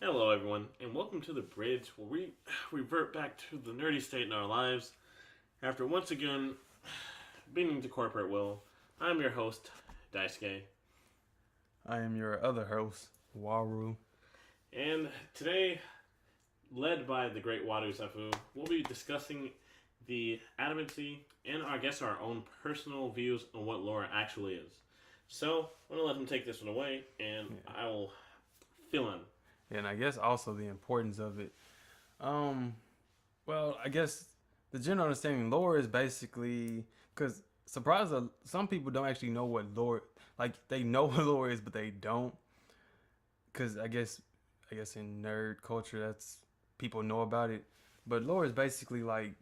Hello, everyone, and welcome to the bridge where we revert back to the nerdy state in our lives after once again bending to corporate will. I'm your host, Daisuke, I am your other host, Waru. and today, led by the great Waru we'll be discussing the adamancy and I guess our own personal views on what lore actually is. So, I'm going to let him take this one away, and Yeah. I will fill in. And I guess also the importance of it. Um, well, I guess the general understanding lore is basically because surprise, some people don't actually know what lore like they know what lore is, but they don't. Because I guess in nerd culture, that's people know about it. But lore is basically like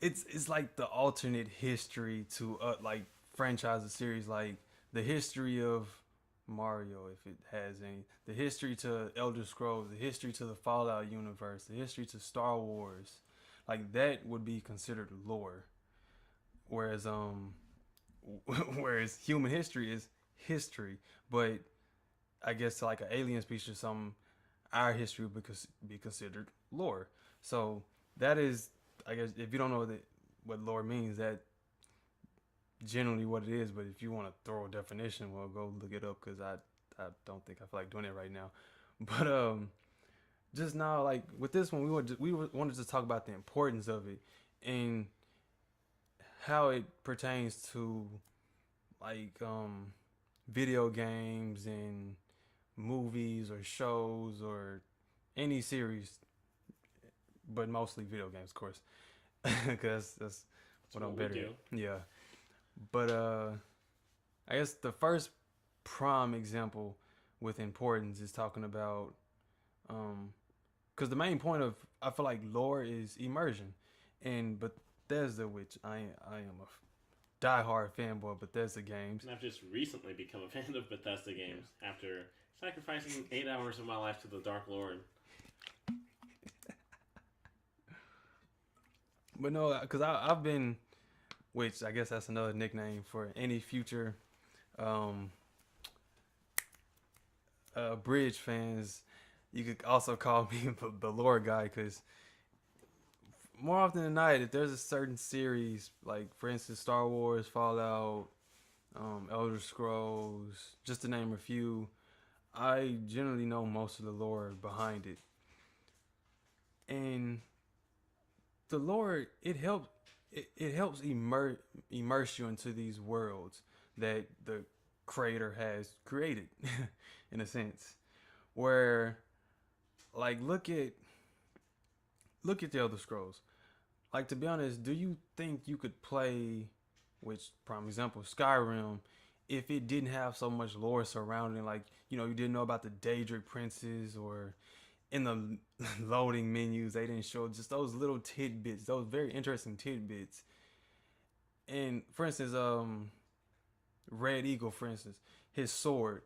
it's like the alternate history to like franchise series, like the history of Mario, if it has any, the history to Elder Scrolls, the history to the Fallout universe, the history to Star Wars, like that would be considered lore. Whereas whereas human history is history, but I guess like an alien species or something, our history would be considered lore. So that is, I guess, if you don't know what lore means, that generally what it is. But if you want to throw a definition, well, go look it up because I don't think I feel like doing it right now. But just now, like with this one, we wanted to talk about the importance of it and how it pertains to like video games and movies or shows or any series, but mostly video games, of course, because that's That's what I'm what we better do. at. Yeah, but I guess the first prime example with importance is talking about because the main point of I feel like lore is immersion, and Bethesda, which I am a diehard fanboy of Bethesda games. And I've just recently become a fan of Bethesda Yeah. games after sacrificing 8 hours of my life to the Dark Lord. But no, because I've been, which I guess that's another nickname for any future um, Bridge fans. You could also call me the lore guy because more often than not, if there's a certain series, like for instance Star Wars, Fallout, Elder Scrolls, just to name a few, I generally know most of the lore behind it. And the lore it helps immerse you into these worlds that the creator has created in a sense where like look at the other scrolls, like to be honest, do you think you could play, which prime example Skyrim, if it didn't have so much lore surrounding, like you didn't know about the Daedric princes, or in the loading menus they didn't show just those little tidbits, those very interesting tidbits. And for instance, Red Eagle, for instance, his sword,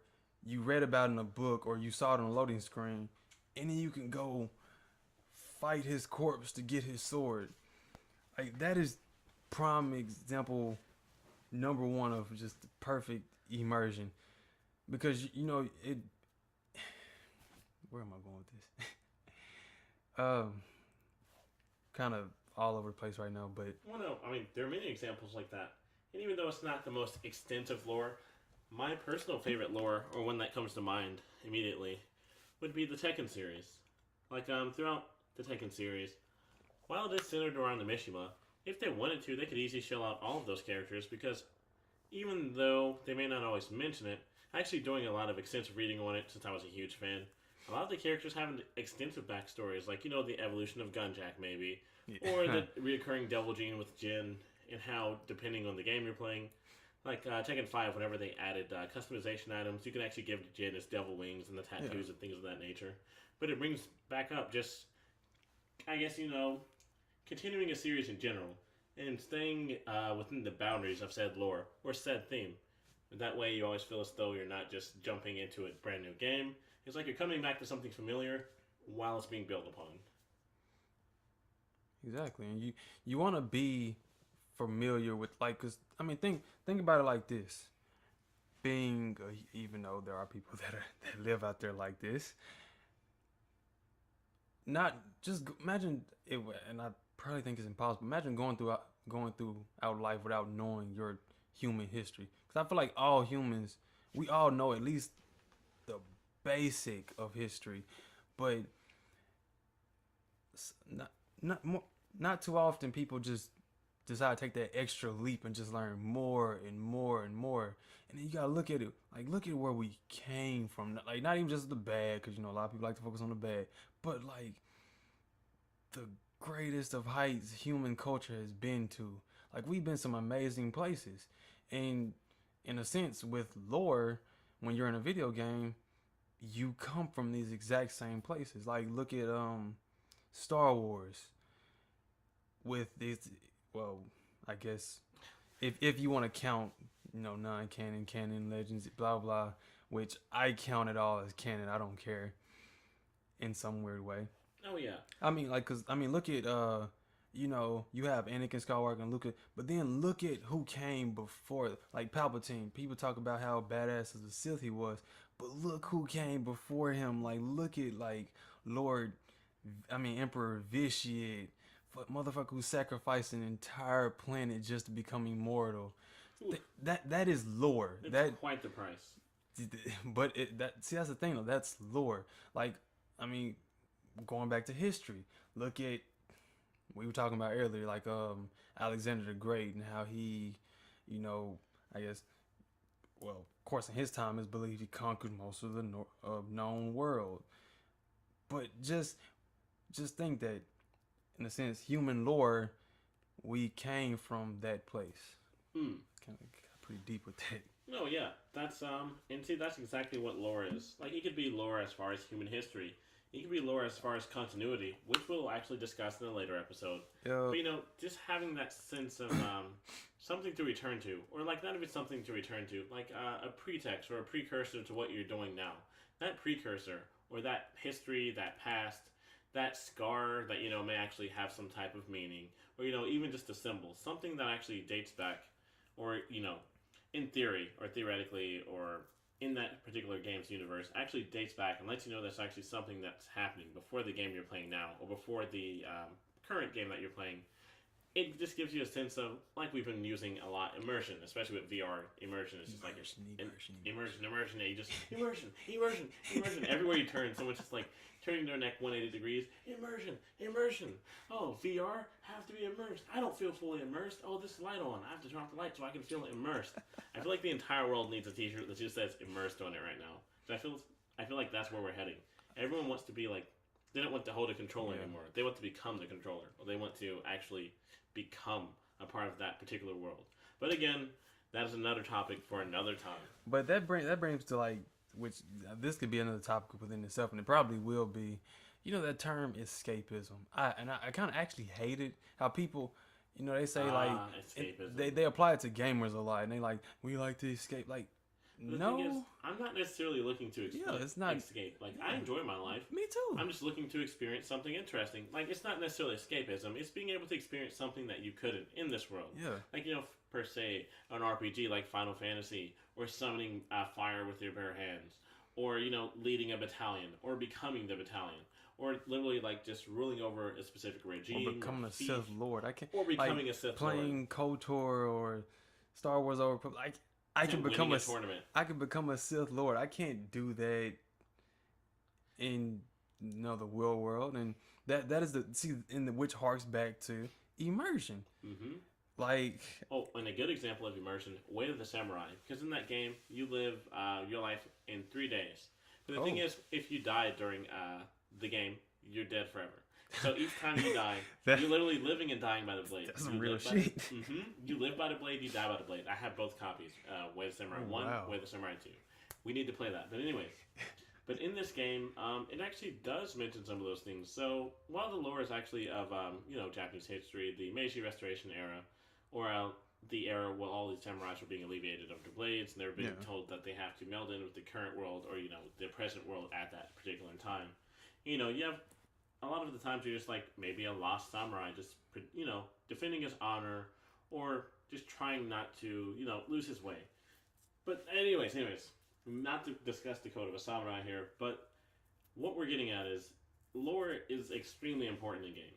you read about it in a book or you saw it on a loading screen, and then you can go fight his corpse to get his sword. Like that is prime example number one of just the perfect immersion, because it. Where am I going with this? Kind of all over the place right now, but Well, no, I mean, there are many examples like that. And even though it's not the most extensive lore, my personal favorite lore, or one that comes to mind immediately, would be the Tekken series. Throughout the Tekken series, while it is centered around the Mishima, if they wanted to, they could easily shell out all of those characters because even though they may not always mention it, actually doing a lot of extensive reading on it since I was a huge fan. A lot of the characters have extensive backstories, like the evolution of Gunjack, maybe, or yeah, the reoccurring Devil Gene with Jin, and how depending on the game you're playing. Like Tekken 5, whenever they added customization items, you can actually give Jin his devil wings and the yeah, tattoos and things of that nature. But it brings back up just, I guess, continuing a series in general and staying within the boundaries of said lore or said theme. That way, you always feel as though you're not just jumping into a brand new game. It's like you're coming back to something familiar while it's being built upon. exactly. And you want to be familiar with, like, cause I mean think about it like this. being, even though there are people that live out there like this, not just imagine it, and I probably think it's impossible. Imagine going throughout life without knowing your human history. Because I feel like all humans, we all know at least the basic of history, but not not more, not too often people just decide to take that extra leap and just learn more and more and more. And then you gotta look at it, like look at where we came from. Like not even just the bad, because you know a lot of people like to focus on the bad, but like the greatest of heights human culture has been to. Like we've been some amazing places, and in a sense, with lore, when you're in a video game, you come from these exact same places. Like look at Star Wars with this. Well, I guess if you want to count, you know, non-canon, canon, legends, blah blah, which I count it all as canon. I don't care in some weird way. Oh yeah. I mean, like, cause I mean, look at you know, you have Anakin Skywalker and Luke, but then look at who came before, like Palpatine. People talk about how badass as a Sith he was, but look who came before him. Like, look at like Lord, I mean Emperor Vitiate, motherfucker who sacrificed an entire planet just to become immortal. That is lore. It's that quite the price. But that's the thing though. That's lore. Like, I mean, going back to history, look at we were talking about earlier, like Alexander the Great and how he, you know, I guess, well, of course, in his time, it's believed he conquered most of the known world. But just think that, in a sense, human lore, we came from that place. Hmm. Kind of got pretty deep with that. No, yeah, that's and see, that's exactly what lore is. Like, it could be lore as far as human history. It could be lore as far as continuity, which we'll actually discuss in a later episode. But you know, just having that sense of something to return to, or like not even something to return to, like a pretext or a precursor to what you're doing now. That precursor or that history, that past, that scar that you know may actually have some type of meaning, or you know even just a symbol, something that actually dates back, or you know, in theory or theoretically or in that particular game's universe actually dates back and lets you know there's actually something that's happening before the game you're playing now or before the current game that you're playing. It just gives you a sense of, like we've been using a lot, immersion, especially with VR. Immersion is just immersion. You just immersion. Everywhere you turn, someone's just like turning their neck 180 degrees. Immersion. Oh, VR, have to be immersed. I don't feel fully immersed. Oh, this light on. I have to turn off the light so I can feel immersed. I feel like the entire world needs a T-shirt that just says immersed on it right now. So I feel like that's where we're heading. Everyone wants to be like, they don't want to hold a controller anymore. They want to become the controller, or they want to actually become a part of that particular world. But again, that is another topic for another time. But that brings to like, which this could be another topic within itself, and it probably will be. You know that term escapism. I kind of actually hate it. How people, you know, they say like escapism. they apply it to gamers a lot, and they like we like to escape. Like, the no, thing is, I'm not necessarily looking to it's not escape. Like I enjoy my life. Me too. I'm just looking to experience something interesting. Like it's not necessarily escapism. It's being able to experience something that you couldn't in this world. Yeah. Like you know, per se, an RPG like Final Fantasy, or summoning fire with your bare hands, or you know, leading a battalion, or becoming the battalion, or literally like just ruling over a specific regime, or becoming a Sith Lord. I can't. Or becoming like, a Sith playing Lord. KOTOR or Star Wars or like. I can become a tournament. I can become a Sith Lord. I can't do that in the real world, and that is which harks back to immersion. Mm-hmm. Like, and a good example of immersion, Way of the Samurai, because in that game you live your life in 3 days. But the thing is, if you die during the game, you're dead forever. So each time you die, you're literally living and dying by the blade. That's some real shit. You live by the blade, you die by the blade. I have both copies. Way of the Samurai 1, Way of the Samurai 2. We need to play that. But anyways, but in this game, it actually does mention some of those things. So while the lore is actually of, Japanese history, the Meiji Restoration era, or the era where all these samurais were being alleviated of their blades, and they were being told that they have to meld in with the current world, or, the present world at that particular time. You have a lot of the times you're just like maybe a lost samurai just, defending his honor or just trying not to, lose his way. But anyways, not to discuss the Code of a Samurai here, but what we're getting at is lore is extremely important in gaming.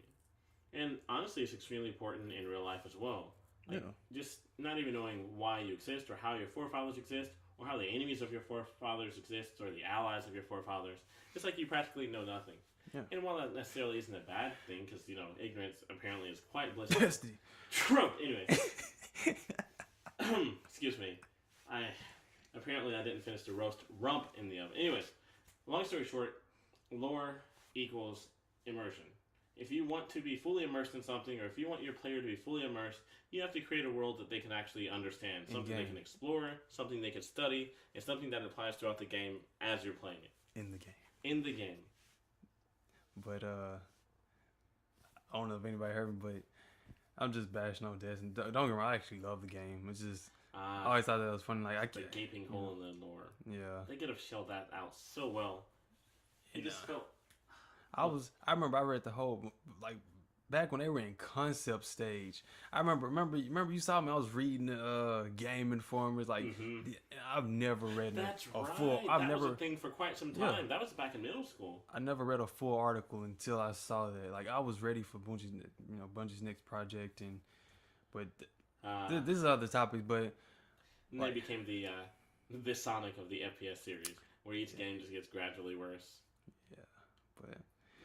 And honestly, it's extremely important in real life as well. Like, just not even knowing why you exist or how your forefathers exist or how the enemies of your forefathers exist or the allies of your forefathers. It's like you practically know nothing. Yeah. And while that necessarily isn't a bad thing, because, ignorance apparently is quite blissful. Yes, Trump! Anyways. Excuse me. Apparently I didn't finish the roast rump in the oven. Anyways, long story short, lore equals immersion. If you want to be fully immersed in something, or if you want your player to be fully immersed, you have to create a world that they can actually understand. Something they can explore, something they can study, and something that applies throughout the game as you're playing it. In the game. In the game. But, I don't know if anybody heard me, but I'm just bashing on Destiny. Don't get me wrong, I actually love the game. It's just, I always thought that was funny. Like, the gaping hole in the lore. Yeah. They could have shelled that out so well. It just felt... I remember I read the whole, like, back when they were in concept stage. I remember you saw me, I was reading Game Informers, like, I've never read a full... That was a thing for quite some time. Yeah. That was back in middle school. I never read a full article until I saw that. Like, I was ready for Bungie's next project, but this is other topics, but... And they became the Sonic of the FPS series, where each game just gets gradually worse. Yeah, but...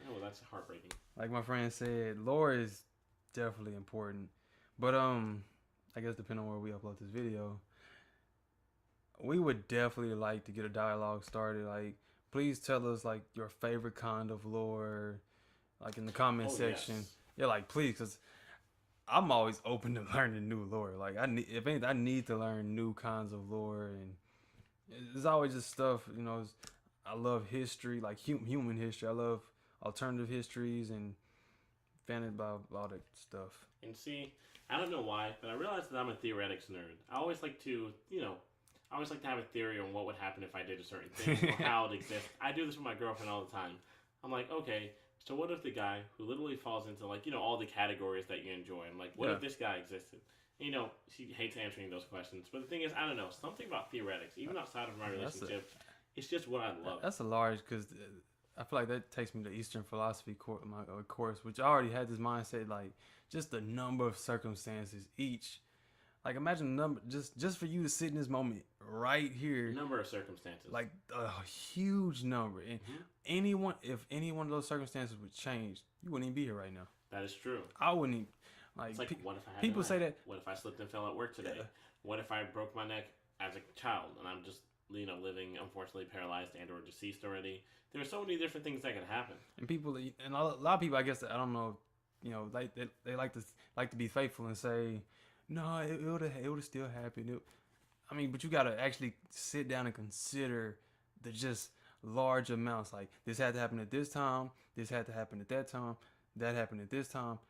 Oh, that's heartbreaking. Like my friend said, lore is definitely important. But I guess depending on where we upload this video, we would definitely like to get a dialogue started. Like, please tell us like your favorite kind of lore, like in the comment section. Yes. Yeah, like please, because I'm always open to learning new lore. Like I need to learn new kinds of lore, and there's always just stuff. I love history, like human history. I love alternative histories and fantasy about all that stuff. And see, I don't know why, but I realize that I'm a theoretics nerd. I always like to, have a theory on what would happen if I did a certain thing or how it exists. I do this with my girlfriend all the time. I'm like, okay, so what if the guy who literally falls into all the categories that you enjoy? I'm like, what if this guy existed? And, she hates answering those questions. But the thing is, I don't know, something about theoretics, even outside of my relationship, it's just what I love. That's a large, because I feel like that takes me to Eastern philosophy course, which I already had this mindset, like just the number of circumstances each. Like imagine the number, just for you to sit in this moment right here. Number of circumstances. Like a huge number. And if any one of those circumstances would change, you wouldn't even be here right now. That is true. I wouldn't even. Like, it's like, what if I had people say that. What if I slipped and fell at work today? Yeah. What if I broke my neck as a child and I'm just living unfortunately paralyzed and or deceased already? There are so many different things that can happen. And a lot of people, I guess, I don't know, like they like to be faithful and say, no, it would have still happened. But you got to actually sit down and consider the just large amounts. Like this had to happen at this time, this had to happen at that time, that happened at this time.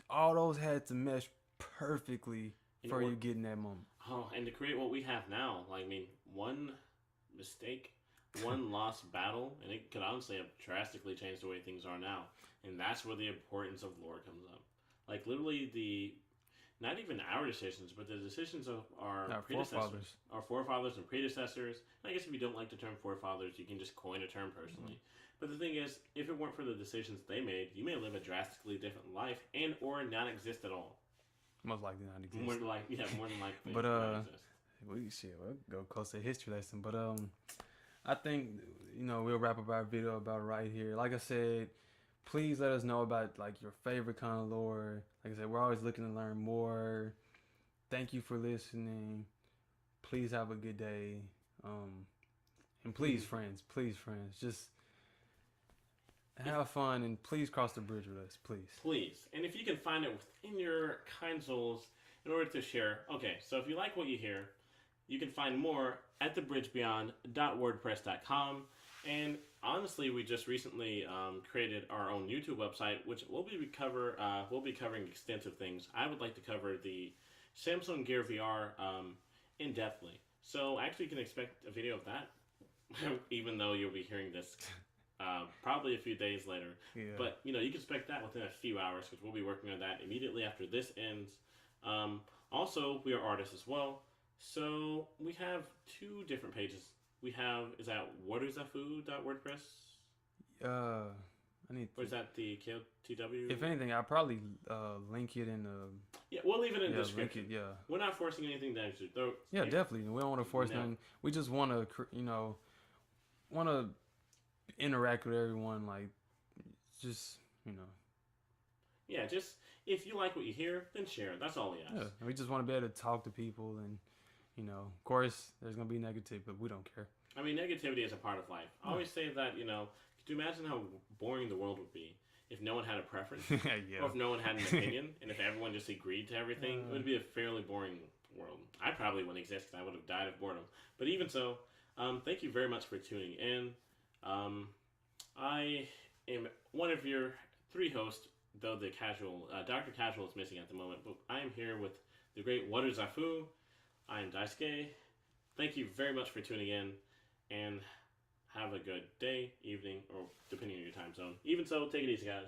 All those had to mesh perfectly for you getting that moment. Oh, and to create what we have now, one mistake, one lost battle, and it could honestly have drastically changed the way things are now. And that's where the importance of lore comes up. Like literally not even our decisions, but the decisions of our predecessors, our forefathers and predecessors. And I guess if you don't like the term forefathers, you can just coin a term personally. But the thing is, if it weren't for the decisions they made, you may live a drastically different life and or not exist at all. Most likely not exist. More than likely. But we'll go close to a history lesson. But I think we'll wrap up our video about right here. Like I said, please let us know about like your favorite kind of lore. Like I said, we're always looking to learn more. Thank you for listening. Please have a good day. And please, friends, just have fun and please cross the bridge with us, please. Please. And if you can find it within your kind souls in order to share. Okay, so if you like what you hear, you can find more at thebridgebeyond.wordpress.com. And honestly, we just recently created our own YouTube website, which we'll be covering extensive things. I would like to cover the Samsung Gear VR in-depthly. So actually you can expect a video of that, even though you'll be hearing this probably a few days later. Yeah. But, you can expect that within a few hours because we'll be working on that immediately after this ends. Also, we are artists as well. So we have two different pages. We have, is that waruzafu.wordpress? I need Or is to. that the KOTW? If anything, I'll probably link it in the. Yeah, we'll leave it in the Yeah, link description. it. Yeah. We're not forcing anything down your throat. Yeah, definitely. We don't want to force No. nothing. We just want to, want to interact with everyone. Like, just Yeah, just if you like what you hear, then share it. That's all we ask. yeah. We just want to be able to talk to people, and of course, there's gonna be negative, but we don't care. I mean, negativity is a part of life. I always say that, could you imagine how boring the world would be if no one had a preference? Yeah. Or if no one had an opinion, and if everyone just agreed to everything? It would be a fairly boring world. I probably wouldn't exist because I would have died of boredom. But even so, thank you very much for tuning in. I am one of your three hosts, though the Dr. Casual is missing at the moment. But I am here with the great Waru Zafu. I am Daisuke. Thank you very much for tuning in, and have a good day, evening, or depending on your time zone. Even so, take it easy, guys.